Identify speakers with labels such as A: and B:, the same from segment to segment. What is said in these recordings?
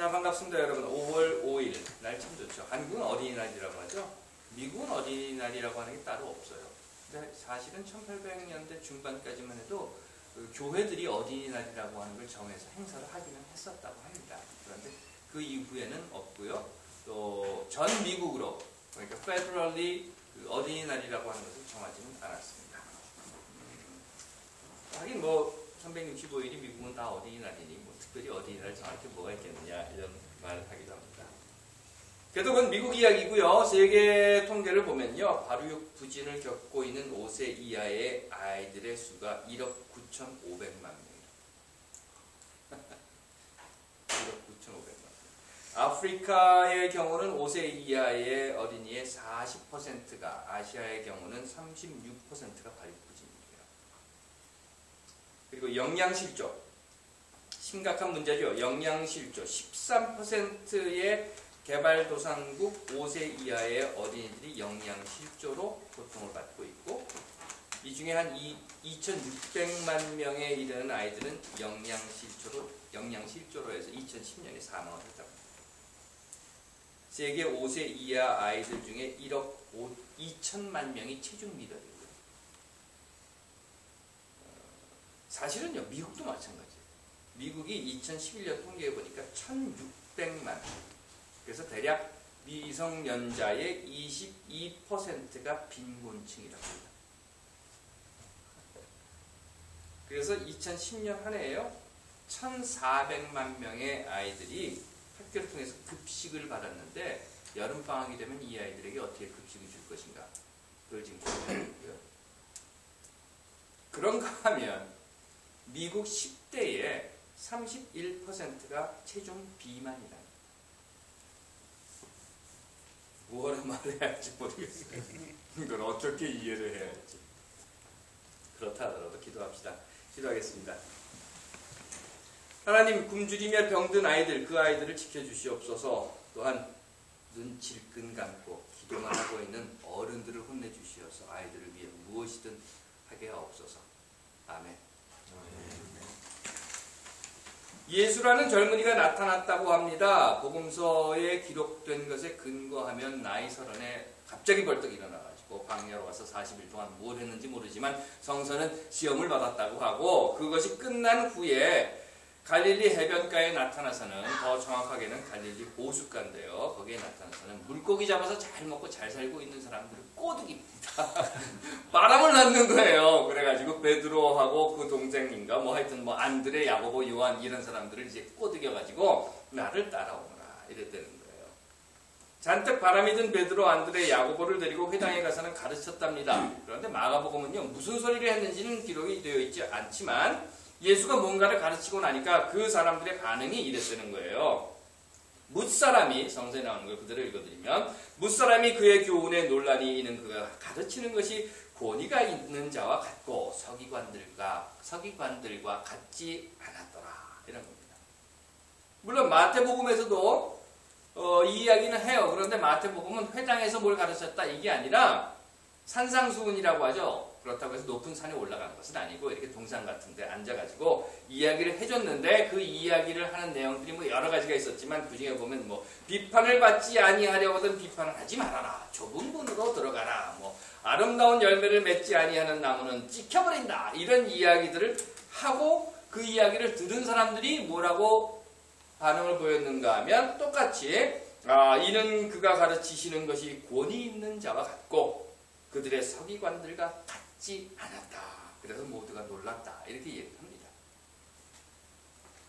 A: 자, 반갑습니다, 여러분. 5월 5일. 날 참 좋죠. 한국은 어린이날이라고 하죠. 미국은 어린이날이라고 하는 게 따로 없어요. 근데 사실은 1800년대 중반까지만 해도 그 교회들이 어린이날이라고 하는 걸 정해서 행사를 하기는 했었다고 합니다. 그런데 그 이후에는 없고요. 또 전 미국으로, 그러니까 federally 그 어린이날이라고 하는 것을 정하지는 않았습니다. 하긴 뭐 365일이 미국은 다 어린이날이니 뭐 특별히 어린이날 정할 게 뭐가 있겠느냐 이런 말을 하기도 합니다. 그래도 그건 미국 이야기고요. 세계 통계를 보면요. 발육 부진을 겪고 있는 5세 이하의 아이들의 수가 1억 9,500만 명이에요. 1억 9,500만 명. 아프리카의 경우는 5세 이하의 어린이의 40%가, 아시아의 경우는 36%가 발육 부진이에요. 그리고 영양실조, 심각한 문제죠. 영양실조, 13%의 개발도상국 5세 이하의 어린이들이 영양실조로 고통을 받고 있고, 이 중에 한 2,600만 명에 이르는 아이들은 영양실조로 해서 2010년에 사망을 했다고 합니다. 세계 5세 이하 아이들 중에 1억 2천만 명이 체중 미달이고요. 사실은요, 미국도 마찬가지예요. 미국이 2011년 통계해 보니까 1,600만. 그래서 대략 미성년자의 22%가 빈곤층이라고 합니다. 그래서 2010년 한 해에요, 1,400만 명의 아이들이 학교를 통해서 급식을 받았는데, 여름방학이 되면 이 아이들에게 어떻게 급식을 줄 것인가, 그걸 지금 고민하고 있고요. 그런가 하면 미국 10대의 31%가 체중 비만이다. 뭐라 말해야 할지 모르겠어요. 이걸 어떻게 이해를 해야 할지. 그렇다 하더라도 기도합시다. 기도하겠습니다. 하나님, 굶주리며 병든 아이들, 그 아이들을 지켜주시옵소서. 또한 눈 질끈 감고 기도만 하고 있는 어른들을 혼내주시어서 아이들을 위해 무엇이든 하게 하옵소서. 아멘. 예수라는 젊은이가 나타났다고 합니다. 복음서에 기록된 것에 근거하면 나이 30에 갑자기 벌떡 일어나가지고 광야로 가서 40일 동안 뭘 했는지 모르지만 성서는 시험을 받았다고 하고, 그것이 끝난 후에 갈릴리 해변가에 나타나서는, 더 정확하게는 갈릴리 호숫가인데요, 거기에 나타나서는 물고기 잡아서 잘 먹고 잘 살고 있는 사람들을 꼬드깁니다. 바람을 낳는 거예요. 그래가지고 베드로하고 그 동생인가 뭐 하여튼 뭐 안드레, 야고보, 요한 이런 사람들을 이제 꼬드겨가지고 나를 따라오너라 이랬다는 거예요. 잔뜩 바람이 든 베드로, 안드레, 야고보를 데리고 회당에 가서는 가르쳤답니다. 그런데 마가복음은요, 무슨 소리를 했는지는 기록이 되어 있지 않지만 예수가 뭔가를 가르치고 나니까 그 사람들의 반응이 이랬다는 거예요. 뭇사람이, 성서에 나오는 걸 그대로 읽어드리면, 뭇사람이 그의 교훈에 논란이 있는 그가 가르치는 것이 권위가 있는 자와 같고 서기관들과 같지 않았더라, 이런 겁니다. 물론 마태복음에서도 이 이야기는 해요. 그런데 마태복음은 회당에서 뭘 가르쳤다 이게 아니라 산상수훈이라고 하죠. 그렇다고 해서 높은 산에 올라간 것은 아니고 이렇게 동산 같은 데 앉아가지고 이야기를 해줬는데, 그 이야기를 하는 내용들이 뭐 여러 가지가 있었지만 그 중에 보면 뭐 비판을 받지 아니하려거든 비판을 하지 말아라, 좁은 문으로 들어가라, 뭐 아름다운 열매를 맺지 아니하는 나무는 찍혀버린다, 이런 이야기들을 하고, 그 이야기를 들은 사람들이 뭐라고 반응을 보였는가 하면 똑같이 이는 그가 가르치시는 것이 권위 있는 자와 같고 그들의 서기관들과 같지 않았다. 그래서 모두가 놀랐다. 이렇게 얘기합니다.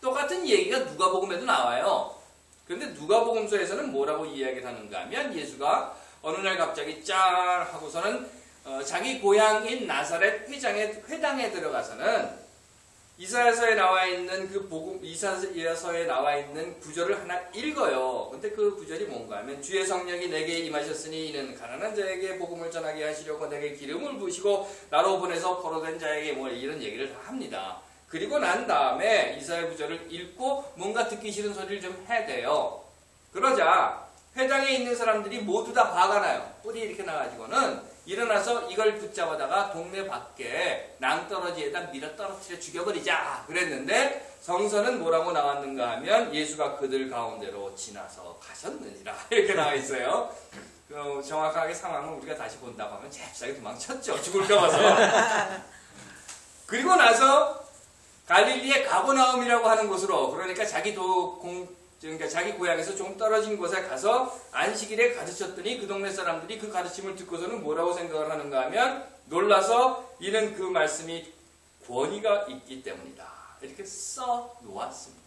A: 똑같은 얘기가 누가복음에도 나와요. 그런데 누가복음서에서는 뭐라고 이야기를 하는가 하면, 예수가 어느 날 갑자기 짠 하고서는 자기 고향인 나사렛 회당에 들어가서는 이사야서에 나와 있는 이사야서에 나와 있는 구절을 하나 읽어요. 근데 그 구절이 뭔가 하면, 주의 성령이 내게 임하셨으니 이는 가난한 자에게 복음을 전하게 하시려고 내게 기름을 부으시고 나로 보내서 포로된 자에게 뭐 이런 얘기를 다 합니다. 그리고 난 다음에 이사야 구절을 읽고 뭔가 듣기 싫은 소리를 좀 해대요. 그러자 회당에 있는 사람들이 모두 다 화가 나요. 뿔이 이렇게 나가지고는 일어나서 이걸 붙잡아다가 동네 밖에 낭떠러지에다 밀어 떨어뜨려 죽여버리자 그랬는데 성서는 뭐라고 나왔는가 하면 예수가 그들 가운데로 지나서 가셨느니라 이렇게 나와 있어요. 정확하게 상황은 우리가 다시 본다고 하면 잽싸게 도망쳤죠. 죽을까 봐서. 그리고 나서 갈릴리의 가버나움이라고 하는 곳으로, 그러니까 그러니까 자기 고향에서 좀 떨어진 곳에 가서 안식일에 가르쳤더니 그 동네 사람들이 그 가르침을 듣고서는 뭐라고 생각을 하는가 하면 놀라서 이는 그 말씀이 권위가 있기 때문이다. 이렇게 써 놓았습니다.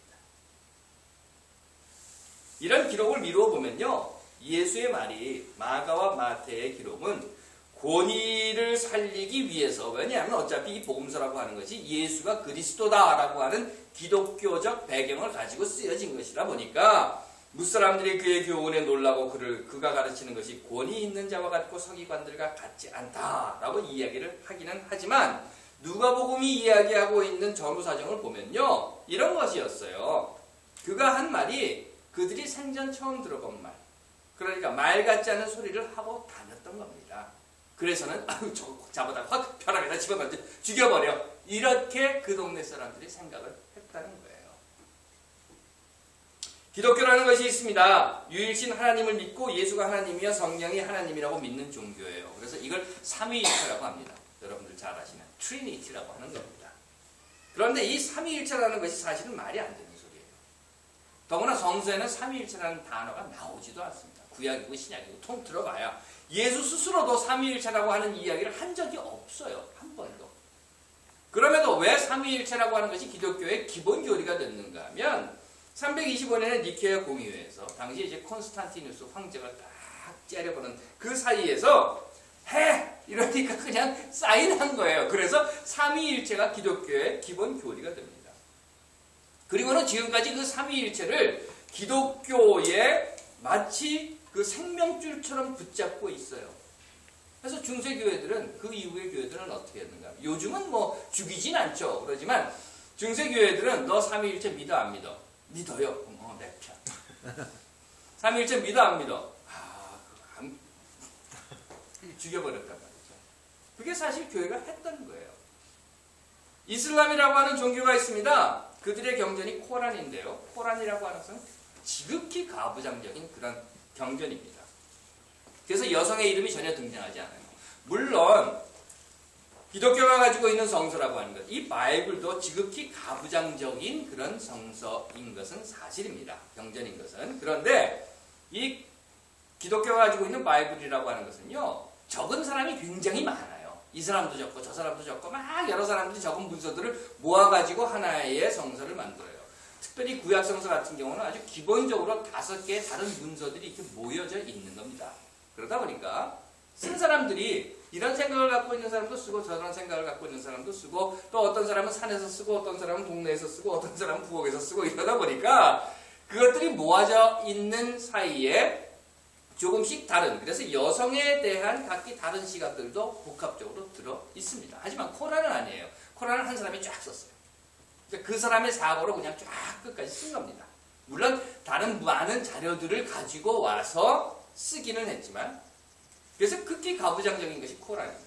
A: 이런 기록을 미루어 보면요. 예수의 말이 마가와 마태의 기록은 권위를 살리기 위해서, 왜냐하면 어차피 이 복음서라고 하는 것이 예수가 그리스도다라고 하는 기독교적 배경을 가지고 쓰여진 것이라 보니까 무사람들이 그의 교훈에 놀라고 그가 가르치는 것이 권위 있는 자와 같고 서기관들과 같지 않다라고 이야기를 하기는 하지만 누가복음이 이야기하고 있는 전후 사정을 보면요. 이런 것이었어요. 그가 한 말이 그들이 생전 처음 들어본 말, 그러니까 말 같지 않은 소리를 하고 다녔던 겁니다. 그래서는 아유 저거 잡아다 확 벼락에다 집어던져 죽여버려, 이렇게 그 동네 사람들이 생각을 했다는 거예요. 기독교라는 것이 있습니다. 유일신 하나님을 믿고 예수가 하나님이며 성령이 하나님이라고 믿는 종교예요. 그래서 이걸 삼위일체라고 합니다. 여러분들 잘 아시는 트리니티라고 하는 겁니다. 그런데 이 삼위일체라는 것이 사실은 말이 안 되는 소리예요. 더구나 성서에는 삼위일체라는 단어가 나오지도 않습니다. 구약이고 신약이고 통 들어봐야 예수 스스로도 삼위일체라고 하는 이야기를 한 적이 없어요. 한 번도. 그럼에도 왜 삼위일체라고 하는 것이 기독교의 기본 교리가 됐는가 하면 325년에 니케아 공의회에서 당시 이제 콘스탄티누스 황제가 딱 째려보는 그 사이에서 해! 이러니까 그냥 사인한 거예요. 그래서 삼위일체가 기독교의 기본 교리가 됩니다. 그리고는 지금까지 그 삼위일체를 기독교의 마치 그 생명줄처럼 붙잡고 있어요. 그래서 중세교회들은, 그 이후의 교회들은 어떻게 했는가? 요즘은 뭐 죽이진 않죠. 그러지만 중세교회들은 너 삼위일체 믿어 안 믿어? 믿어요. 내 편. 삼위일체 믿어 안 믿어? 죽여버렸단 말이죠. 그게 사실 교회가 했던 거예요. 이슬람이라고 하는 종교가 있습니다. 그들의 경전이 코란인데요. 코란이라고 하는 것은 지극히 가부장적인 그런 경전입니다. 그래서 여성의 이름이 전혀 등장하지 않아요. 물론 기독교가 가지고 있는 성서라고 하는 것, 이 바이블도 지극히 가부장적인 그런 성서인 것은 사실입니다. 경전인 것은. 그런데 이 기독교가 가지고 있는 바이블이라고 하는 것은요, 적은 사람이 굉장히 많아요. 이 사람도 적고 저 사람도 적고 막 여러 사람들이 적은 문서들을 모아가지고 하나의 성서를 만들어요. 특별히 구약 성서 같은 경우는 아주 기본적으로 5개의 다른 문서들이 이렇게 모여져 있는 겁니다. 그러다 보니까 쓴 사람들이 이런 생각을 갖고 있는 사람도 쓰고 저런 생각을 갖고 있는 사람도 쓰고, 또 어떤 사람은 산에서 쓰고 어떤 사람은 동네에서 쓰고 어떤 사람은 부엌에서 쓰고 이러다 보니까 그것들이 모아져 있는 사이에 조금씩 다른, 그래서 여성에 대한 각기 다른 시각들도 복합적으로 들어 있습니다. 하지만 코란은 아니에요. 코란은 한 사람이 쫙 썼어요. 그 사람의 사고로 그냥 쫙 끝까지 쓴 겁니다. 물론 다른 많은 자료들을 가지고 와서 쓰기는 했지만, 그래서 극히 가부장적인 것이 코란입니다.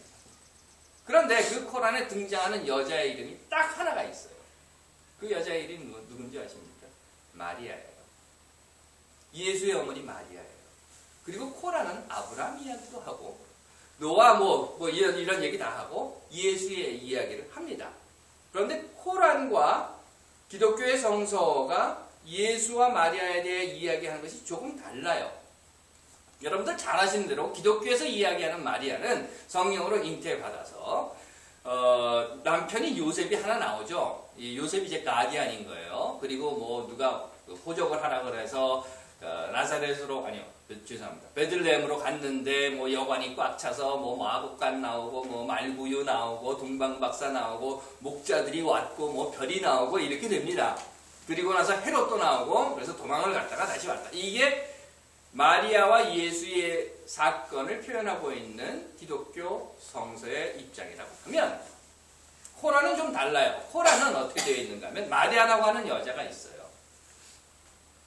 A: 그런데 그 코란에 등장하는 여자의 이름이 딱 하나가 있어요. 그 여자의 이름이 누군지 아십니까? 마리아예요. 예수의 어머니 마리아예요. 그리고 코란은 아브라함 이야기도 하고 노아 이런 얘기 다 하고 예수의 이야기를 합니다. 그런데 코란과 기독교의 성서가 예수와 마리아에 대해 이야기하는 것이 조금 달라요. 여러분들 잘 아시는 대로 기독교에서 이야기하는 마리아는 성령으로 잉태받아서 남편이 요셉이 하나 나오죠. 이 요셉이 이제 가디안인 거예요. 그리고 뭐 누가 호적을 하라 그래서 나사렛으로, 아니요, 죄송합니다, 베들레헴으로 갔는데 뭐 여관이 꽉 차서 뭐 마법관 나오고 뭐 말구유 나오고 동방박사 나오고 목자들이 왔고 뭐 별이 나오고 이렇게 됩니다. 그리고 나서 헤롯도 나오고, 그래서 도망을 갔다가 다시 왔다. 이게 마리아와 예수의 사건을 표현하고 있는 기독교 성서의 입장이라고 하면, 코란은 좀 달라요. 코란은 어떻게 되어 있는가 하면 마리아라고 하는 여자가 있어요.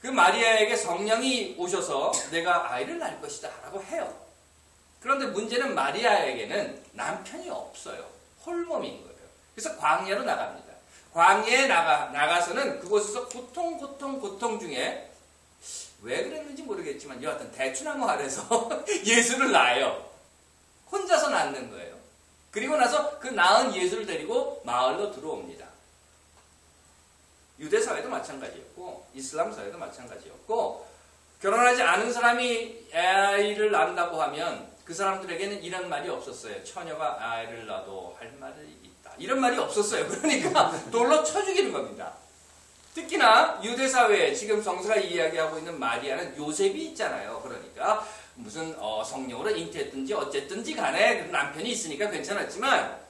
A: 그 마리아에게 성령이 오셔서 내가 아이를 낳을 것이다 라고 해요. 그런데 문제는 마리아에게는 남편이 없어요. 홀몸인 거예요. 그래서 광야로 나갑니다. 광야에 나가서는 그곳에서 고통 중에 왜 그랬는지 모르겠지만 여하튼 대추나무 아래서 예수를 낳아요. 혼자서 낳는 거예요. 그리고 나서 그 낳은 예수를 데리고 마을로 들어옵니다. 유대 사회도 마찬가지였고 이슬람 사회도 마찬가지였고 결혼하지 않은 사람이 아이를 낳는다고 하면 그 사람들에게는 이런 말이 없었어요. 처녀가 아이를 낳아도 할 말이 있다. 이런 말이 없었어요. 그러니까 돌로 쳐 죽이는 겁니다. 특히나 유대 사회에 지금 성서가 이야기하고 있는 마리아는 요셉이 있잖아요. 그러니까 무슨 성령으로 잉태했든지 어쨌든지 간에 남편이 있으니까 괜찮았지만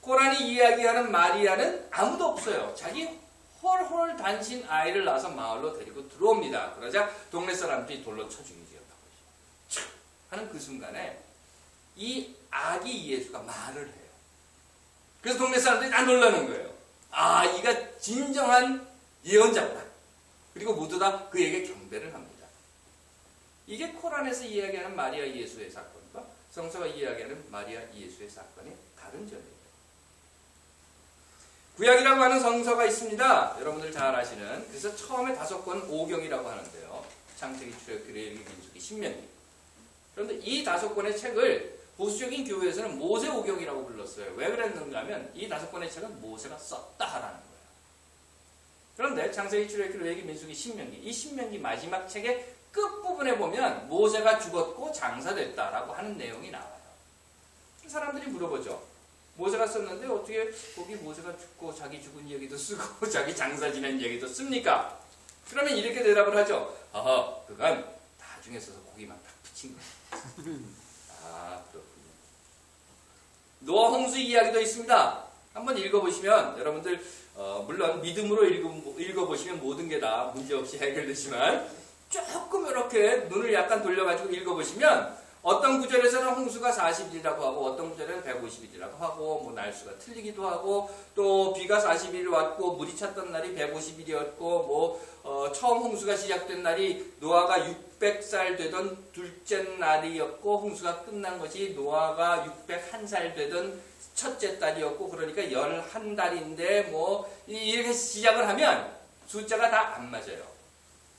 A: 코란이 이야기하는 마리아는 아무도 없어요. 자기 홀 단신 아이를 낳아서 마을로 데리고 들어옵니다. 그러자 동네 사람들이 돌로 쳐 죽이지요. 하는 그 순간에 이 아기 예수가 말을 해요. 그래서 동네 사람들이 다 놀라는 거예요. 아, 이가 진정한 예언자구나. 그리고 모두 다 그에게 경배를 합니다. 이게 코란에서 이야기하는 마리아 예수의 사건과 성서가 이야기하는 마리아 예수의 사건의 다른 점이에요. 구약이라고 하는 성서가 있습니다. 여러분들 잘 아시는. 그래서 처음에 5권 5경이라고 하는데요. 창세기, 출애굽기, 레위기, 민수기, 신명기. 그런데 이 5권의 책을 보수적인 교회에서는 모세 5경이라고 불렀어요. 왜 그랬는가 하면 이 5권의 책은 모세가 썼다 하라는 거예요. 그런데 창세기, 출애굽기, 레위기, 민수기, 신명기, 이 신명기 마지막 책의 끝부분에 보면 모세가 죽었고 장사됐다라고 하는 내용이 나와요. 사람들이 물어보죠. 모세가 썼는데 어떻게 거기 모세가 죽고 자기 죽은 얘기도 쓰고 자기 장사 지낸 얘기도 씁니까? 그러면 이렇게 대답을 하죠. 그건 나중에 써서 거기만 딱 붙인 거예요. 아, 그렇군요. 노아 홍수 이야기도 있습니다. 한번 읽어보시면 여러분들 물론 믿음으로 읽어보시면 모든 게 다 문제없이 해결되지만 조금 이렇게 눈을 약간 돌려가지고 읽어보시면 어떤 구절에서는 홍수가 40일이라고 하고 어떤 구절에는 150일이라고 하고 뭐 날수가 틀리기도 하고 또 비가 40일 왔고 물이 찼던 날이 150일이었고 뭐 처음 홍수가 시작된 날이 노아가 600살 되던 둘째 날이었고 홍수가 끝난 것이 노아가 601살 되던 첫째 달이었고 그러니까 11달인데 뭐 이렇게 시작을 하면 숫자가 다 안 맞아요.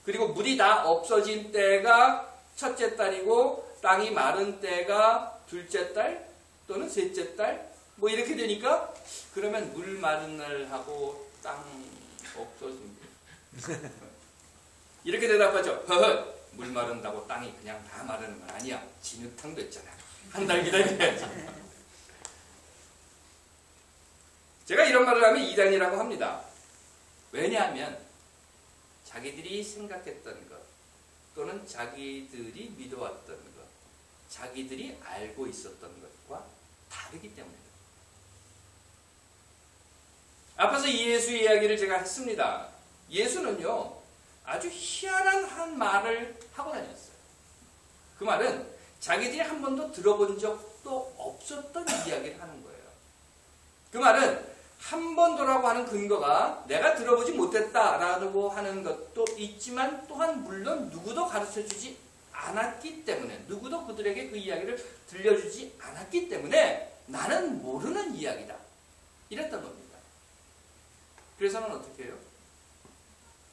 A: 그리고 물이 다 없어진 때가 첫째 달이고 땅이 마른 때가 둘째 달 또는 셋째 달 뭐 이렇게 되니까 그러면 물 마른 날하고 땅 없어진 이렇게 대답하죠. 물 마른다고 땅이 그냥 다 마르는 건 아니야. 진흙탕 됐잖아. 한 달 기다려야지. 제가 이런 말을 하면 이단이라고 합니다. 왜냐하면 자기들이 생각했던 것 또는 자기들이 믿어왔던 것 자기들이 알고 있었던 것과 다르기 때문입니다. 앞에서 예수 이야기를 제가 했습니다. 예수는요 아주 희한한 한 말을 하고 다녔어요. 그 말은 자기들이 한 번도 들어본 적도 없었던 이야기를 하는 거예요. 그 말은 한 번도라고 하는 근거가 내가 들어보지 못했다라고 하는 것도 있지만 또한 물론 누구도 가르쳐주지 않았기 때문에 누구도 그들에게 그 이야기를 들려주지 않았기 때문에 나는 모르는 이야기다. 이랬던 겁니다. 그래서는 어떻게 해요?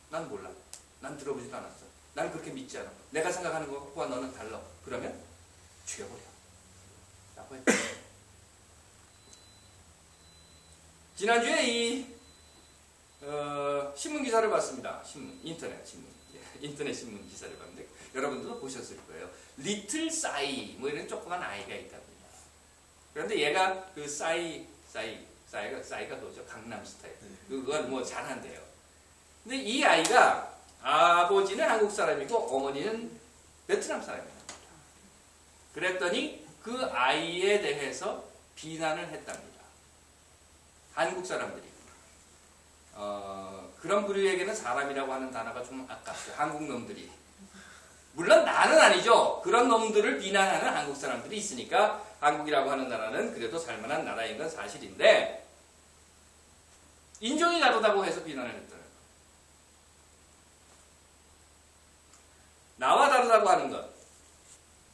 A: 난 몰라. 난 들어보지도 않았어. 난 그렇게 믿지 않아. 내가 생각하는 것과 너는 달라. 그러면 죽여버려. 라고 했죠. 지난주에 이 신문 기사를 봤습니다. 인터넷 신문 기사를 봤는데 여러분들도 보셨을 거예요. 리틀 싸이 뭐 이런 조그만 아이가 있답니다. 그런데 얘가 그 싸이가 그거죠. 강남 스타일. 그걸 뭐 잘한대요. 근데 이 아이가 아버지는 한국 사람이고 어머니는 베트남 사람입니다. 그랬더니 그 아이에 대해서 비난을 했답니다. 한국 사람들이. 그런 부류에게는 사람이라고 하는 단어가 좀 아깝죠. 한국 놈들이. 물론 나는 아니죠. 그런 놈들을 비난하는 한국 사람들이 있으니까 한국이라고 하는 나라는 그래도 살만한 나라인 건 사실인데 인종이 다르다고 해서 비난을 했더라고요. 다르다고 하는 것,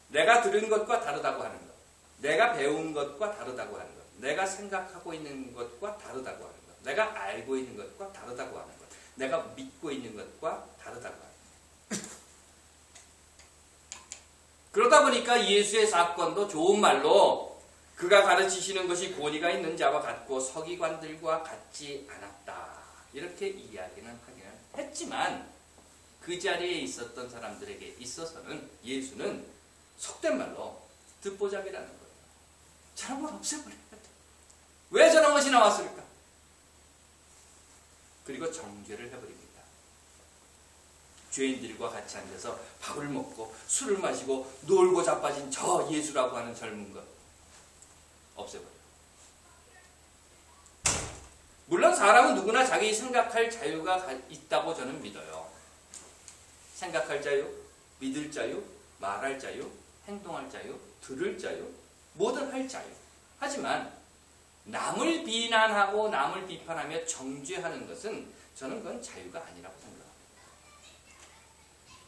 A: 내가 들은 것과 다르다고 하는 것, 내가 배운 것과 다르다고 하는 것, 내가 생각하고 있는 것과 다르다고 하는 것, 내가 알고 있는 것과 다르다고 하는 것, 내가 믿고 있는 것과 다르다고 하는 것. 그러다 보니까 예수의 사건도 좋은 말로 그가 가르치시는 것이 권위가 있는 자와 같고 서기관들과 같지 않았다. 이렇게 이야기는 하기는 했지만 그 자리에 있었던 사람들에게 있어서는 예수는 속된 말로 듣보잡이라는 거예요. 저런 걸 없애버려야 돼. 왜 저런 것이 나왔을까? 그리고 정죄를 해버립니다. 죄인들과 같이 앉아서 밥을 먹고 술을 마시고 놀고 자빠진 저 예수라고 하는 젊은 것 없애버려요. 물론 사람은 누구나 자기 생각할 자유가 있다고 저는 믿어요. 생각할 자유, 믿을 자유, 말할 자유, 행동할 자유, 들을 자유, 뭐든 할 자유. 하지만 남을 비난하고 남을 비판하며 정죄하는 것은 저는 그건 자유가 아니라고 생각합니다.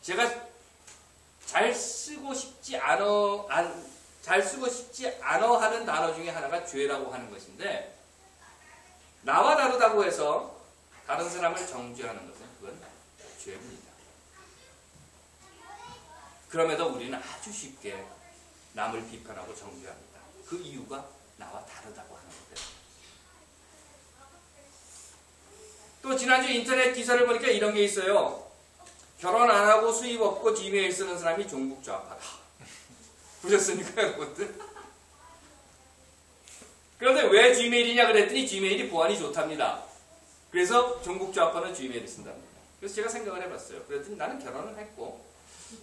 A: 제가 잘 쓰고 싶지 않아 하는 단어 중에 하나가 죄라고 하는 것인데, 나와 다르다고 해서 다른 사람을 정죄하는 것은 그건 죄입니다. 그럼에도 우리는 아주 쉽게 남을 비판하고 정죄합니다. 그 이유가 나와 다르다고 하는 거예요. 또 지난주 인터넷 기사를 보니까 이런 게 있어요. 결혼 안 하고 수입 없고 지메일 쓰는 사람이 종북 좌파다. 보셨습니까, 여러분들? 그런데 왜 지메일이냐 그랬더니 지메일이 보안이 좋답니다. 그래서 종북 좌파는 지메일을 쓴답니다. 그래서 제가 생각을 해봤어요. 그랬더니 나는 결혼을 했고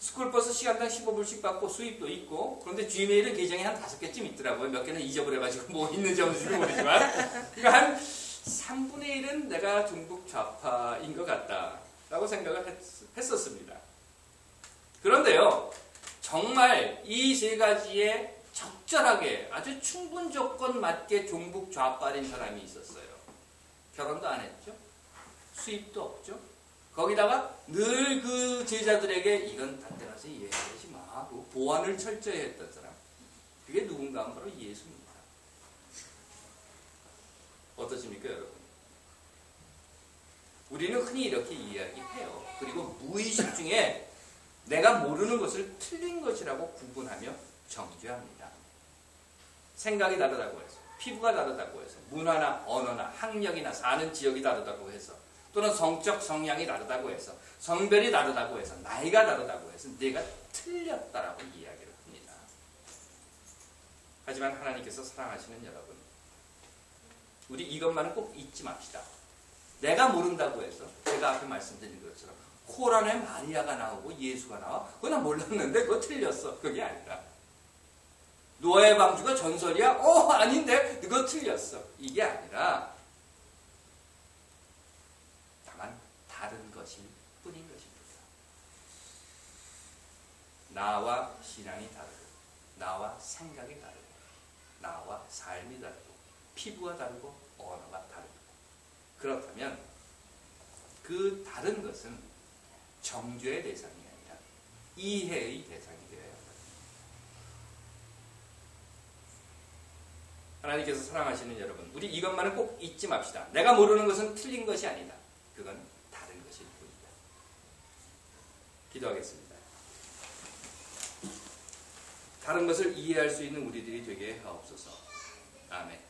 A: 스쿨버스 시간당 15불씩 받고 수입도 있고, 그런데 지메일은 계정이 한 5개쯤 있더라고요. 몇 개는 잊어버려가지고 뭐 있는지 없는지 모르지만, 그러니까 한 3분의 1은 내가 종북 좌파인 것 같다라고 생각을 했었습니다. 그런데요, 정말 이 세 가지에 적절하게 아주 충분 조건 맞게 종북 좌파인 사람이 있었어요. 결혼도 안 했죠. 수입도 없죠. 거기다가 늘 그 제자들에게 이건 딴 데 가서 이해하지 마. 보안을 철저히 했던 사람. 그게 누군가 하면 바로 예수입니다. 어떠십니까, 여러분? 우리는 흔히 이렇게 이야기해요. 그리고 무의식 중에 내가 모르는 것을 틀린 것이라고 구분하며 정죄합니다. 생각이 다르다고 해서, 피부가 다르다고 해서, 문화나 언어나 학력이나 사는 지역이 다르다고 해서, 또는 성적 성향이 다르다고 해서, 성별이 다르다고 해서, 나이가 다르다고 해서 내가 틀렸다라고 이야기를 합니다. 하지만 하나님께서 사랑하시는 여러분, 우리 이것만은 꼭 잊지 맙시다. 내가 모른다고 해서 제가 앞에 말씀드린 것처럼 코란에 마리아가 나오고 예수가 나와, 그거 나 몰랐는데 그거 틀렸어. 그게 아니라 노아의 방주가 전설이야? 아닌데 그거 틀렸어. 이게 아니라 다만 다른 것일 뿐인 것입니다. 나와 신앙이 다르고, 나와 생각이 다르고, 나와 삶이 다르고, 피부가 다르고, 언어가 다르고. 그렇다면 그 다른 것은 정죄의 대상이 아니라 이해의 대상이 되어야 합니다. 하나님께서 사랑하시는 여러분, 우리 이것만은 꼭 잊지 맙시다. 내가 모르는 것은 틀린 것이 아니다. 그건 다른 것일 뿐이다. 기도하겠습니다. 다른 것을 이해할 수 있는 우리들이 되게 하옵소서. 아멘.